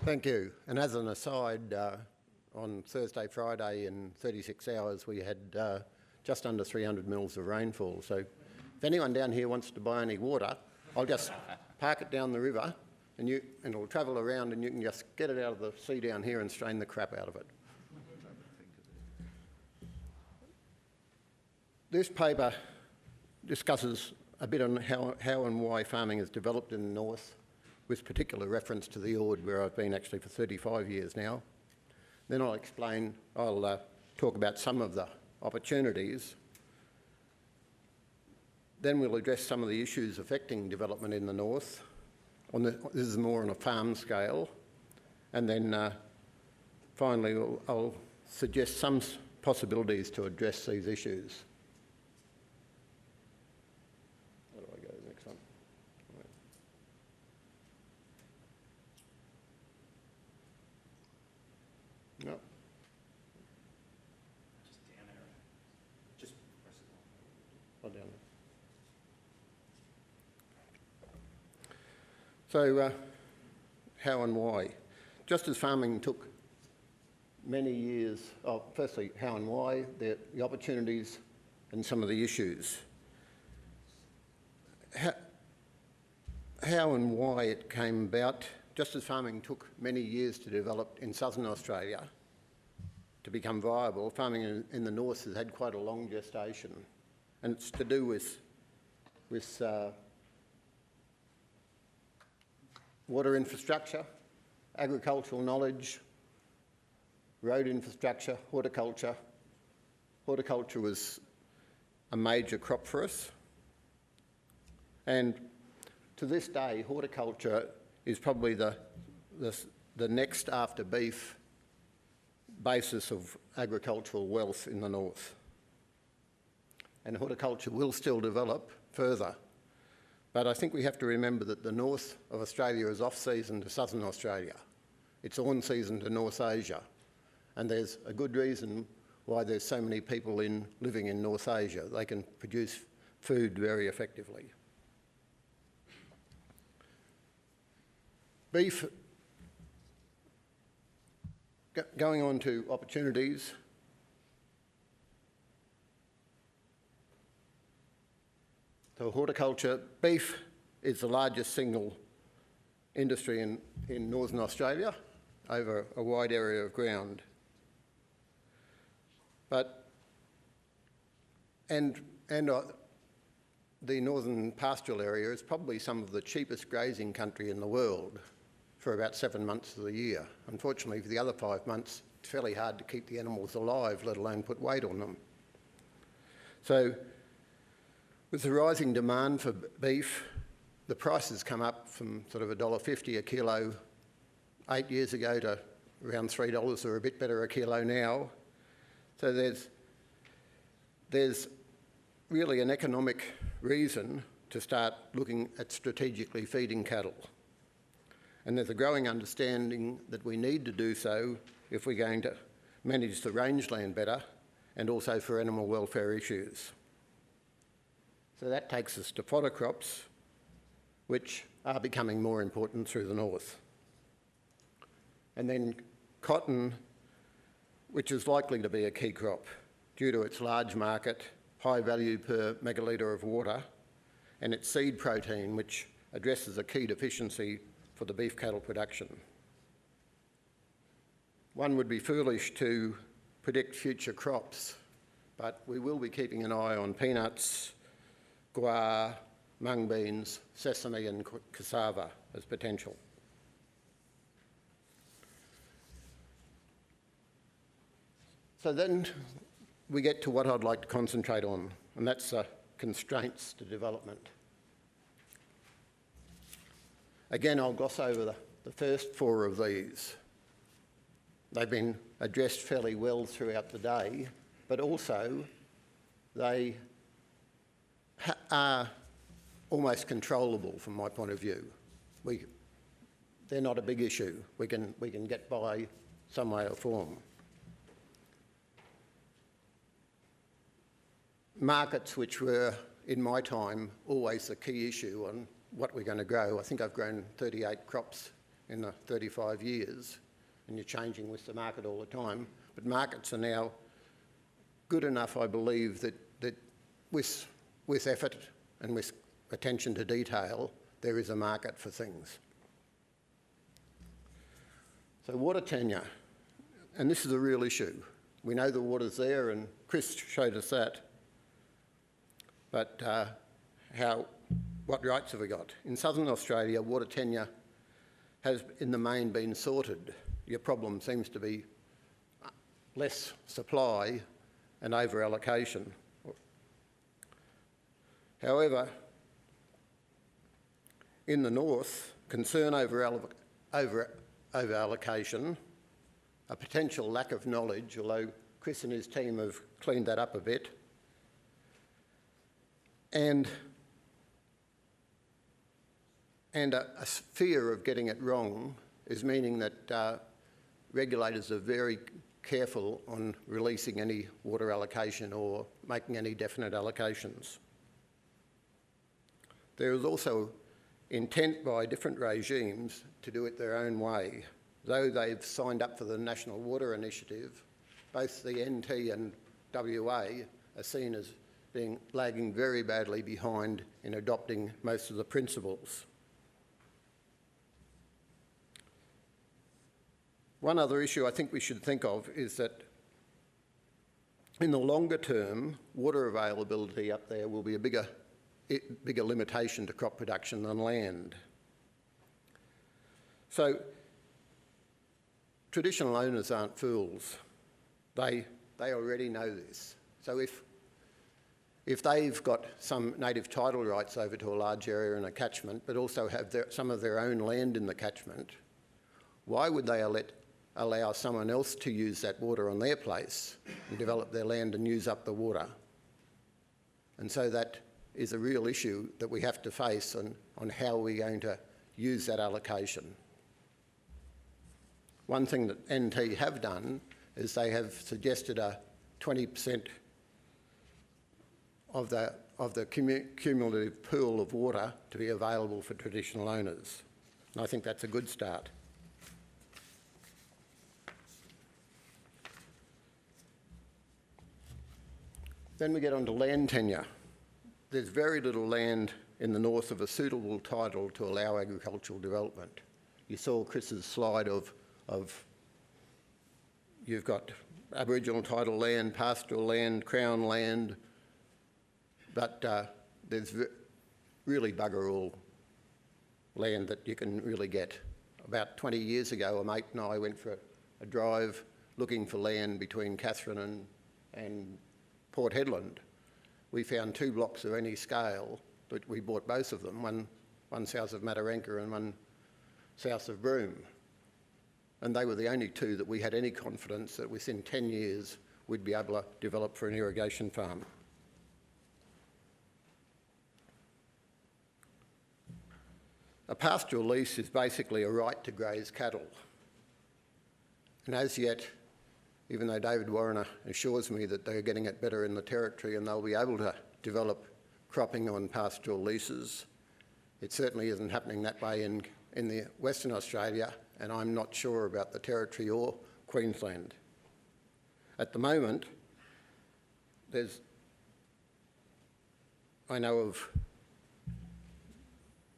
Thank you. And as an aside, on Thursday, Friday in 36 hours we had just under 300 mils of rainfall. So if anyone down here wants to buy any water, I'll just park it down the river and it'll travel around and you can just get it out of the sea down here and strain the crap out of it. This paper discusses a bit on how and why farming has developed in the north, with particular reference to the Ord, where I've been actually for 35 years now. Then I'll talk about some of the opportunities. Then we'll address some of the issues affecting development in the north. This is more on a farm scale. And then finally, I'll suggest some possibilities to address these issues. Where do I go next one? No. Just down arrow. Just press it on. Oh, down there. So, how and why? Just as farming took many years, firstly, how and why, the opportunities and some of the issues. How and why it came about, just as farming took many years to develop in southern Australia to become viable, farming in the north has had quite a long gestation. And it's to do with water infrastructure, agricultural knowledge, road infrastructure, horticulture. Horticulture was a major crop for us. And to this day, horticulture is probably the next after beef basis of agricultural wealth in the north. And horticulture will still develop further. But I think we have to remember that the north of Australia is off-season to southern Australia. It's on-season to North Asia. And there's a good reason why there's so many people living in North Asia. They can produce food very effectively. Beef, going on to opportunities. So horticulture, beef is the largest single industry in Northern Australia over a wide area of ground. The northern pastoral area is probably some of the cheapest grazing country in the world for about 7 months of the year. Unfortunately, for the other 5 months, it's fairly hard to keep the animals alive, let alone put weight on them. So, with the rising demand for beef, the prices come up from sort of $1.50 a kilo 8 years ago to around $3 or a bit better a kilo now. So there's really an economic reason to start looking at strategically feeding cattle. And there's a growing understanding that we need to do so if we're going to manage the rangeland better and also for animal welfare issues. So that takes us to fodder crops, which are becoming more important through the north. And then cotton, which is likely to be a key crop due to its large market, high value per megalitre of water, and its seed protein, which addresses a key deficiency for the beef cattle production. One would be foolish to predict future crops, but we will be keeping an eye on peanuts, guar, mung beans, sesame and cassava as potential. So then we get to what I'd like to concentrate on, and that's constraints to development. Again, I'll gloss over the first 4 of these. They've been addressed fairly well throughout the day, but also they are almost controllable from my point of view. They're not a big issue. We can get by some way or form. Markets, which were, in my time, always the key issue on what we're going to grow. I think I've grown 38 crops in the 35 years, and you're changing with the market all the time. But markets are now good enough, I believe, that with effort and with attention to detail, there is a market for things. So water tenure, and this is a real issue. We know the water's there, and Chris showed us that. But what rights have we got? In southern Australia, water tenure has in the main been sorted. Your problem seems to be less supply and over-allocation. However, in the north, concern over allocation, a potential lack of knowledge, although Chris and his team have cleaned that up a bit, and a fear of getting it wrong is meaning that regulators are very careful on releasing any water allocation or making any definite allocations. There is also intent by different regimes to do it their own way. Though they've signed up for the National Water Initiative, both the NT and WA are seen as being lagging very badly behind in adopting most of the principles. One other issue I think we should think of is that in the longer term, water availability up there will be a bigger limitation to crop production than land. So traditional owners aren't fools. They already know this. So if they've got some native title rights over to a large area in a catchment, but also have some of their own land in the catchment, why would they allow someone else to use that water on their place and develop their land and use up the water? And so that is a real issue that we have to face on how we're going to use that allocation. One thing that NT have done is they have suggested a 20% of the cumulative pool of water to be available for traditional owners. And I think that's a good start. Then we get on to land tenure. There's very little land in the north of a suitable title to allow agricultural development. You saw Chris's slide of you've got Aboriginal title land, pastoral land, Crown land, but there's really bugger all land that you can really get. About 20 years ago, a mate and I went for a drive looking for land between Katherine and Port Hedland. We found 2 blocks of any scale, but we bought both of them, one south of Mataranka and one south of Broome. And they were the only 2 that we had any confidence that within 10 years we'd be able to develop for an irrigation farm. A pastoral lease is basically a right to graze cattle. And as yet, even though David Warriner assures me that they're getting it better in the Territory and they'll be able to develop cropping on pastoral leases, it certainly isn't happening that way in the Western Australia, and I'm not sure about the Territory or Queensland. At the moment, I know of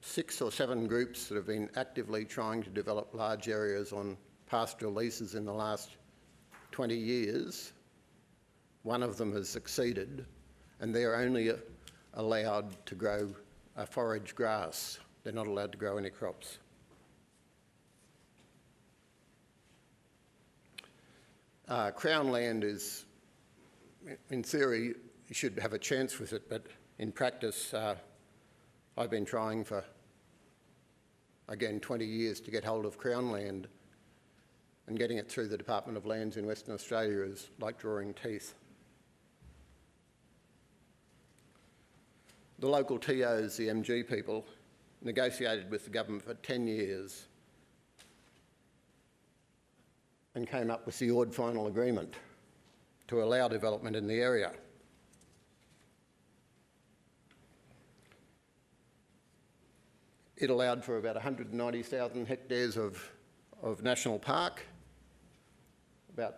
6 or 7 groups that have been actively trying to develop large areas on pastoral leases in the last 20 years. One of them has succeeded, and they're only allowed to grow a forage grass. They're not allowed to grow any crops. Crown land is, in theory, you should have a chance with it, but in practice, I've been trying for, again, 20 years to get hold of Crown land, and getting it through the Department of Lands in Western Australia is like drawing teeth. The local TOs, the MG people, negotiated with the government for 10 years and came up with the Ord final agreement to allow development in the area. it allowed for about 190,000 hectares of national park, about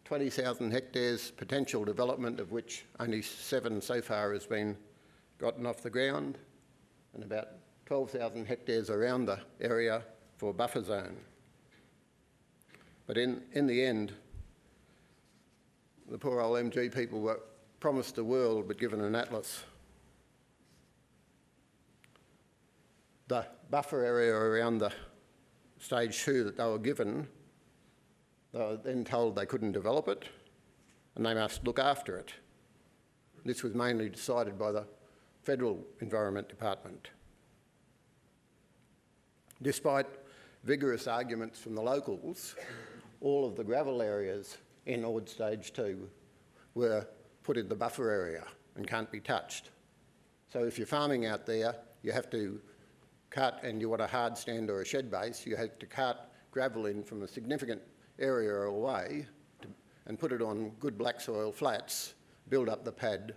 20,000 hectares potential development, of which only 7 so far has been gotten off the ground, and about 12,000 hectares around the area for buffer zone. But in the end, the poor old MG people were promised the world but given an atlas. The buffer area around the stage 2 that they were given, they were then told they couldn't develop it and they must look after it. This was mainly decided by the Federal Environment Department. Despite vigorous arguments from the locals, all of the gravel areas in Ord Stage 2 were put in the buffer area and can't be touched. So if you're farming out there, you have to cut, and you want a hard stand or a shed base, you have to cut gravel in from a significant area away and put it on good black soil flats, build up the pad,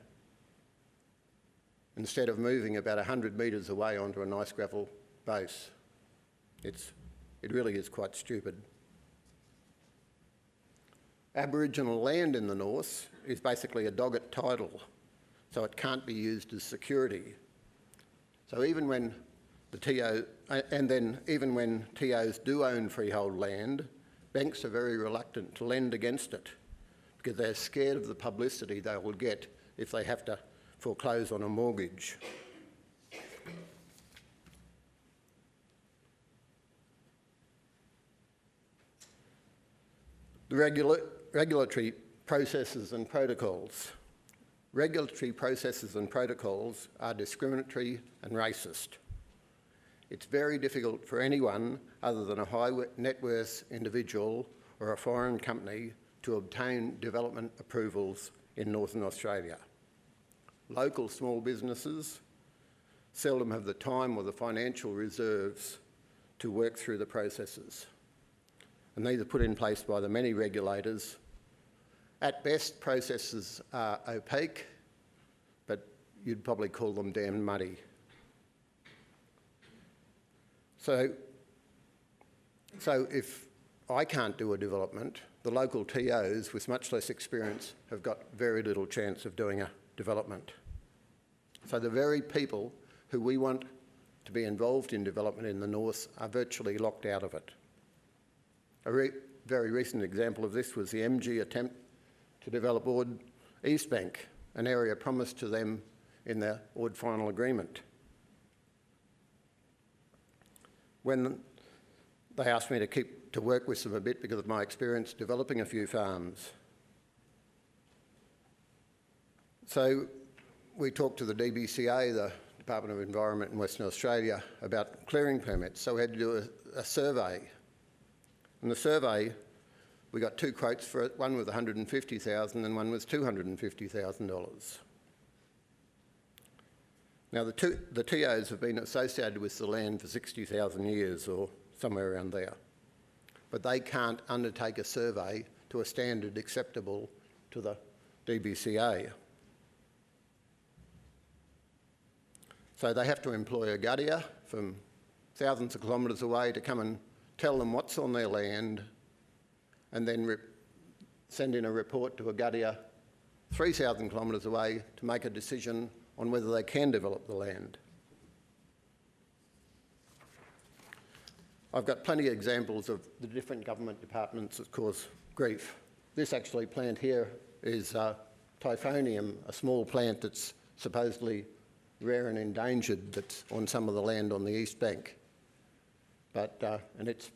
instead of moving about 100 metres away onto a nice gravel base. It really is quite stupid. Aboriginal land in the north is basically a dogget title, so it can't be used as security. So even when the TO, and then even when TOs do own freehold land, banks are very reluctant to lend against it because they're scared of the publicity they will get if they have to foreclose on a mortgage. The regulatory processes and protocols. Regulatory processes and protocols are discriminatory and racist. It's very difficult for anyone other than a high net worth individual or a foreign company to obtain development approvals in Northern Australia. Local small businesses seldom have the time or the financial reserves to work through the processes, and these are put in place by the many regulators. At best, processes are opaque, but you'd probably call them damn muddy. So if I can't do a development, the local TOs with much less experience have got very little chance of doing a development. So the very people who we want to be involved in development in the north are virtually locked out of it. A very recent example of this was the MG attempt to develop Ord East Bank, an area promised to them in the Ord Final Agreement. When they asked me to work with them a bit because of my experience developing a few farms. So we talked to the DBCA, the Department of Environment in Western Australia, about clearing permits. So we had to do a survey. And the survey, we got 2 quotes for it. One was $150,000 and one was $250,000. Now the TOs have been associated with the land for 60,000 years or somewhere around there, but they can't undertake a survey to a standard acceptable to the DBCA. So they have to employ a guttier from thousands of kilometres away to come and tell them what's on their land, and then send in a report to a guttier 3,000 kilometres away to make a decision on whether they can develop the land. I've got plenty of examples of the different government departments that cause grief. This actually plant here is Typhonium, a small plant that's supposedly rare and endangered that's on some of the land on the East Bank. But, and it's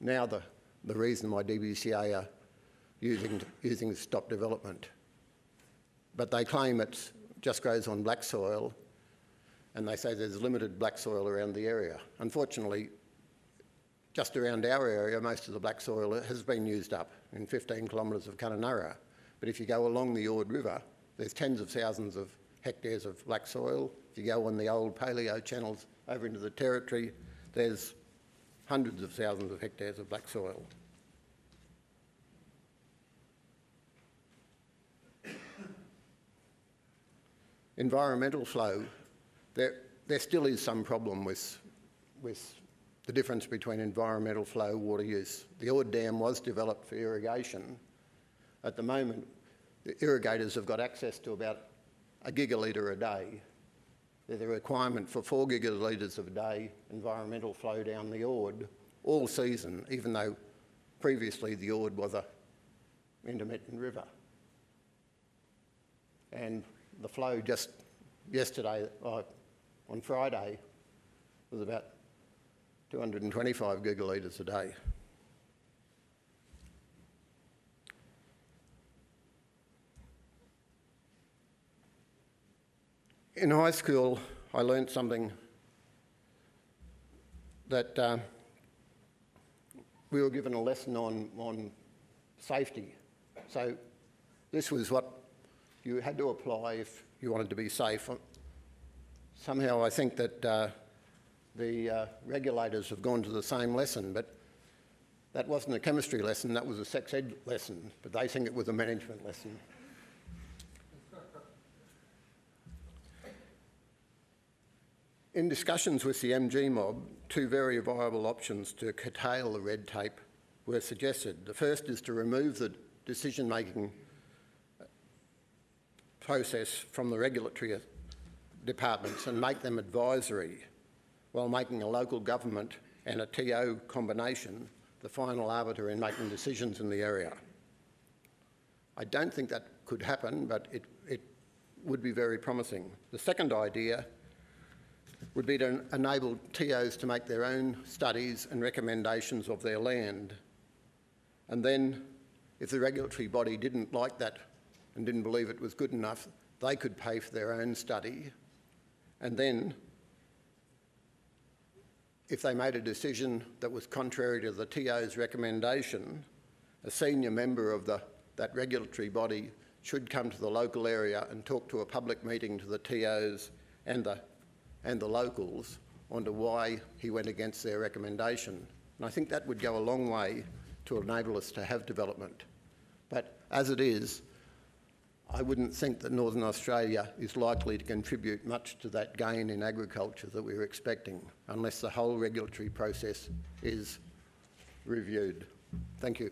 now the reason why DBCA are using to stop development. But they claim it just grows on black soil, and they say there's limited black soil around the area. Unfortunately, just around our area, most of the black soil has been used up in 15 kilometres of Kununurra. But if you go along the Ord River, there's tens of thousands of hectares of black soil. If you go on the old paleo channels over into the territory, there's hundreds of thousands of hectares of black soil. Environmental flow. there still is some problem with the difference between environmental flow, water use. The Ord Dam was developed for irrigation. At the moment, the irrigators have got access to about a gigalitre a day. There's a requirement for 4 gigalitres a day environmental flow down the Ord all season, even though previously the Ord was a intermittent river. And the flow just yesterday, on Friday, was about 225 gigalitres a day. In high school, I learnt something that we were given a lesson on safety. So this was what you had to apply if you wanted to be safe. Somehow I think that the regulators have gone to the same lesson, but that wasn't a chemistry lesson, that was a sex ed lesson, but they think it was a management lesson. In discussions with the MG mob, 2 very viable options to curtail the red tape were suggested. The first is to remove the decision-making process from the regulatory departments and make them advisory, while making a local government and a TO combination the final arbiter in making decisions in the area. I don't think that could happen, but it would be very promising. The second idea would be to enable TOs to make their own studies and recommendations of their land. And then, if the regulatory body didn't like that and didn't believe it was good enough, they could pay for their own study. And then, if they made a decision that was contrary to the TO's recommendation, a senior member of that regulatory body should come to the local area and talk to a public meeting to the TOs and the locals onto why he went against their recommendation. And I think that would go a long way to enable us to have development. But as it is, I wouldn't think that Northern Australia is likely to contribute much to that gain in agriculture that we were expecting, unless the whole regulatory process is reviewed. Thank you.